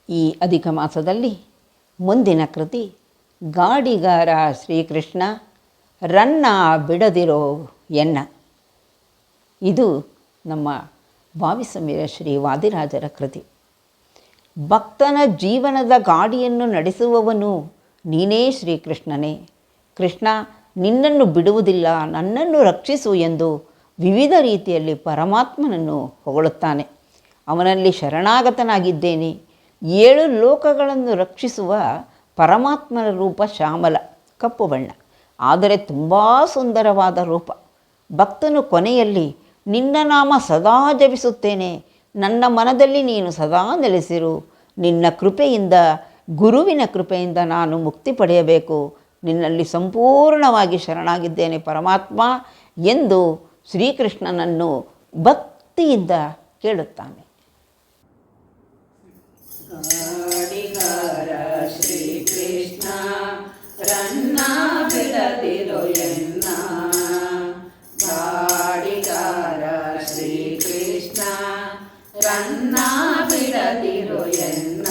ಈ ಅಧಿಕ ಮಾಸದಲ್ಲಿ ಮುಂದಿನ ಕೃತಿ ಗಾಡಿಗಾರ ಶ್ರೀಕೃಷ್ಣ ರನ್ನ ಬಿಡದಿರೋ ಎನ್ನ. ಇದು ನಮ್ಮ ಭಾವಿಸಂಬಿರ ಶ್ರೀ ವಾದಿರಾಜರ ಕೃತಿ. ಭಕ್ತನ ಜೀವನದ ಗಾಡಿಯನ್ನು ನಡೆಸುವವನು ನೀನೇ ಶ್ರೀಕೃಷ್ಣನೇ. ಕೃಷ್ಣ ನಿನ್ನನ್ನು ಬಿಡುವುದಿಲ್ಲ, ನನ್ನನ್ನು ರಕ್ಷಿಸು ಎಂದು ವಿವಿಧ ರೀತಿಯಲ್ಲಿ ಪರಮಾತ್ಮನನ್ನು ಹೊಗಳುತ್ತಾನೆ. ಅವನಲ್ಲಿ ಶರಣಾಗತನಾಗಿದ್ದೇನೆ. 7 ಲೋಕಗಳನ್ನು ರಕ್ಷಿಸುವ ಪರಮಾತ್ಮನ ರೂಪ ಶ್ಯಾಮಲ, ಕಪ್ಪು ಬಣ್ಣ, ಆದರೆ ತುಂಬ ಸುಂದರವಾದ ರೂಪ. ಭಕ್ತನು ಕೊನೆಯಲ್ಲಿ ನಿನ್ನ ನಾಮ ಸದಾ ಜಪಿಸುತ್ತೇನೆ, ನನ್ನ ಮನದಲ್ಲಿ ನೀನು ಸದಾ ನೆಲೆಸಿರು, ನಿನ್ನ ಕೃಪೆಯಿಂದ, ಗುರುವಿನ ಕೃಪೆಯಿಂದ ನಾನು ಮುಕ್ತಿ ಪಡೆಯಬೇಕು, ನಿನ್ನಲ್ಲಿ ಸಂಪೂರ್ಣವಾಗಿ ಶರಣಾಗಿದ್ದೇನೆ ಪರಮಾತ್ಮ ಎಂದು ಶ್ರೀಕೃಷ್ಣನನ್ನು ಭಕ್ತಿಯಿಂದ ಕೇಳುತ್ತಾನೆ. ಗಾಡಿಗಾರ ಶ್ರೀಕೃಷ್ಣ ರನ್ನ ಬಿಡದಿರೋ ಎನ್ನ. ಗಾಡಿಗಾರ ಶ್ರೀಕೃಷ್ಣ ರನ್ನ ಬಿಡದಿರೋ ಎನ್ನ.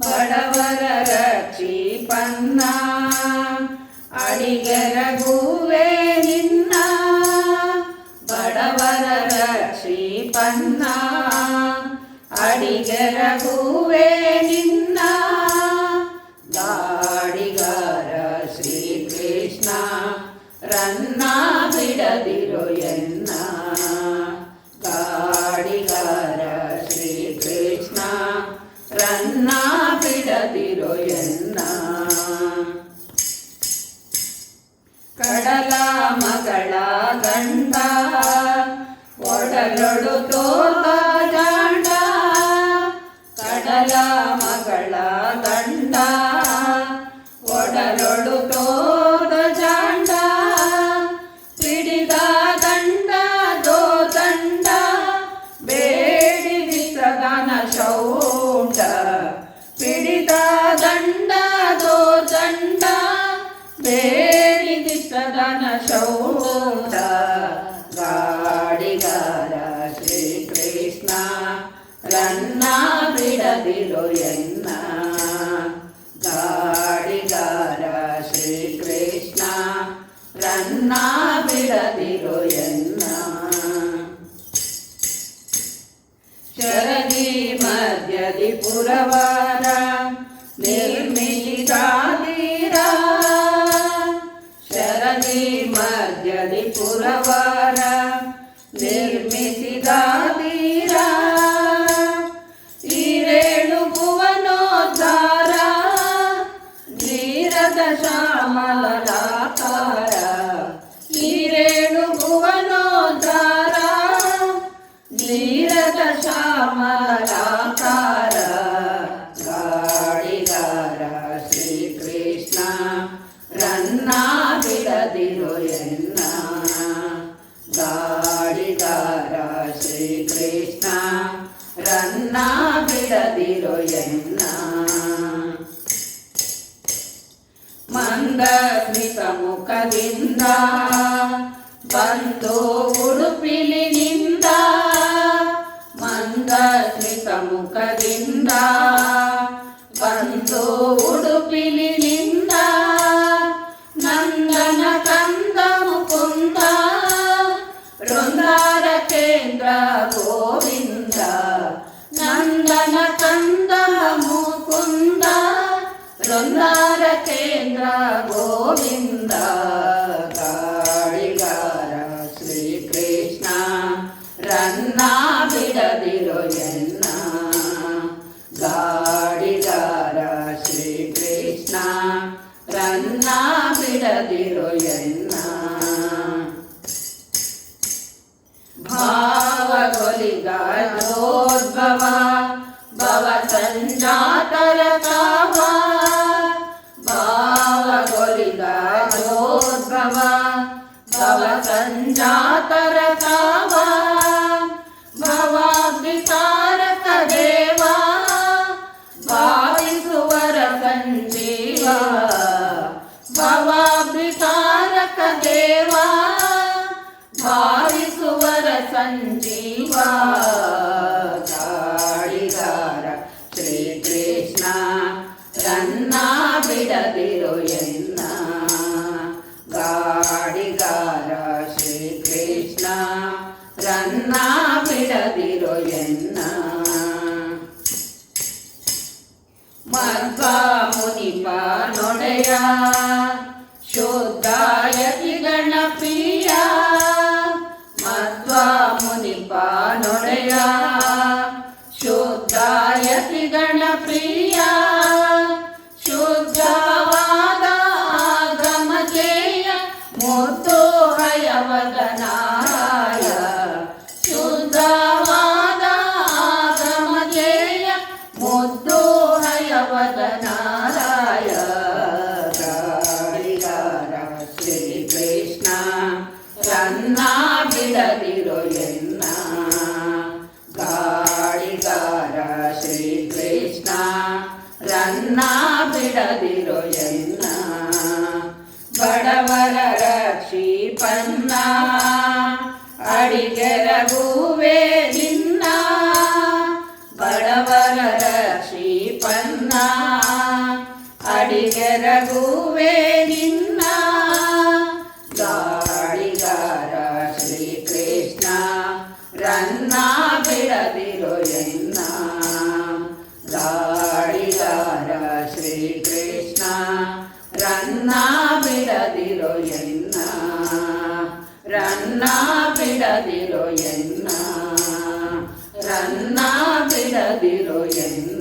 ಬಡವರ ರಕ್ಷಿಪನ್ನ ಅಡಿಗರಗುವೆ ನಿನ್ನ. ಬಡವರ ರಕ್ಷಿಪನ್ನ ಅಡಿಗರಗುವೆ ನಿನ್ನ. ಗಾಡಿಗಾರ ಶ್ರೀಕೃಷ್ಣ ರನ್ನ ಬಿಡದಿರೋ ಎನ್ನ. ಗಾಡಿಗಾರ ಶ್ರೀಕೃಷ್ಣ ರನ್ನ ಬಿಡದಿರೋ ಎನ್ನ. ಕಡಲ ಮಗಳ ಗಂಡ ಒಡಲೊಡು ತೋತ ಜಾಂಡ. ಕಡಲ ಮಗಳ ಗಂಡ ಒಡಲೊಡು ತೋತ ಜಾಂಡ. ಪಿಡಿದ ದಂಡ ದೋ ದಂಡ ಬೇಡಿದಿ ಸದನ ಶೌಂಡ. ಪಿಡಿದ ದಂಡ ದೋ ದಂಡ ಬೇಡಿದಿ ಸದನ ಶೌಂಡ. ಗಾಡಿಗಾರ ಶ್ರೀಕೃಷ್ಣ ರನ್ನ ಬಿಡದಿರೋ ಎನ್ನ. ಗಾಡಿಗಾರ ಶ್ರೀಕೃಷ್ಣ ರನ್ನ ಬಿಡದಿರೋ ಎನ್ನ. ಶರದಿ ಮಧ್ಯದಿ ಪುರವಾರ ನಿರ್ಮಿಸಿದಾದೀರ. ಶರದಿ ಮಧ್ಯದಿ ಪುರವಾರ ನಿರ್ಮಿಸಿದಾದೀರ. ಈರೇಳು ಭುವನೋದ್ಧಾರ ನೀರದ ಶ್ಯಾಮಲಾಕಾರ. ಈರೇಳು ಭುವನೋದ್ಧಾರ ನೀರದ ಶ್ಯಾಮಲಾಕಾರ. ಗಾಡಿಗಾರ ಶ್ರೀಕೃಷ್ಣ ರನ್ನ ಬಿಡದಿರೋ ಎನ್ನ. ಗಾಡಿಗಾರ ಶ್ರೀಕೃಷ್ಣ ರನ್ನ ಬಿಡದಿರೋ ಎನ್ನ. ಮಂದಸ್ಮಿತ ಮುಖದಿಂದ ಬಂದು ಉಡುಪಿಲಿನಿಂದ. ಮಂದಸ್ಮಿತ ಮುಖದಿಂದ ಬಂದು ಉಡುಪಿಲಿನಿಂದ. ನಂದನ ಕಂದ ಮುಕುಂದ ವೃಂದಾರ ಕೇಂದ್ರ ಗೋವಿಂದ. ನಂದನ ಕಂದ ಮುಕುಂದ ವೃಂದಾರ ಕೇಂದ್ರ ಗೋವಿಂದ. ಗಾಡಿಗಾರ ಶ್ರೀಕೃಷ್ಣ ರನ್ನ ಬಿಡದಿರೋ ಎನ್ನ. ಗಾಡಿಗಾರ ಶ್ರೀಕೃಷ್ಣ ರನ್ನ ಬಿಡದಿರೋ ಎನ್ನ. ಭಾವಗೊಲಿಗೋದ್ಭವ ಭವ ಸಂಜಾತರ ಕಾವ. ಭಾವಗೊಲಿಗೋದ್ಭವ ಭವ ಸಂಜಾತರ ಕಾವ. ಭವಾಭಿಸಾರಕ ದೇವ ಭಾವಿಸುವರ ಸಂಜೀವ. ಭವಾಭಿಸಾರಕ ದೇವ ಭಾವಿಸುವರ ಸಂಜೀವ. ಗಾಡಿಗಾರ ಶ್ರೀಕೃಷ್ಣ ರನ್ನ ಬಿಡದಿರೋ ಎನ್ನ ಗಾಡಿಗಾರ ಶ್ರೀಕೃಷ್ಣ ರನ್ನ ಬಿಡದಿರೋ ಎನ್ನ ಮಧ್ವ ಮುನಿಪ ನೊಡೆಯ ಶುದ್ಧಾಯತಿ ಗಣಪ್ರಿಯ ಮಧ್ವ ಮುನಿಪ ನೊಡೆಯ ಶುದ್ಧಾಯತಿ ಗಣಪ್ರಿಯ ಶುದ್ಧವಾದ ಆಗಮಜೇಯ ಮುದ್ದು ಹಯವದನಾಯ ಶುದ್ಧವಾದ ಆಗಮಜೇಯ ಮುದ್ದು ಹಯವದನಾಯ ಗಾಡಿಗಾರ ಶ್ರೀಕೃಷ್ಣ ರನ್ನ ಬಿಡದಿರೋ ಎನ್ನ ಗಾಡಿಗಾರ ಶ್ರೀಕೃಷ್ಣ ರನ್ನ ಬಿಡದಿರೋ ಎನ್ನ ಬಡವರ ರಕ್ಷಿಪನ್ನ ಅಡಿಗೆರಗುವೆ ನಿನ್ನ ಬಡವರ ರಕ್ಷಿಪನ್ನ ಅಡಿಗೆರಗುವೆ ನಿನ್ನ ಗಾಡಿಗಾರ ಶ್ರೀಕೃಷ್ಣ ರನ್ನ ಬಿಡದಿರೋ ಎನ್ನ ಗಾಡಿಗಾರ ಶ್ರೀಕೃಷ್ಣ ರನ್ನ ಬಿಡದಿರೋ ಎನ್ನ ರನ್ನ ಬಿಡದಿರೋ ಎನ್ನ ರನ್ನ ಬಿಡದಿರೋ ಎನ್ನ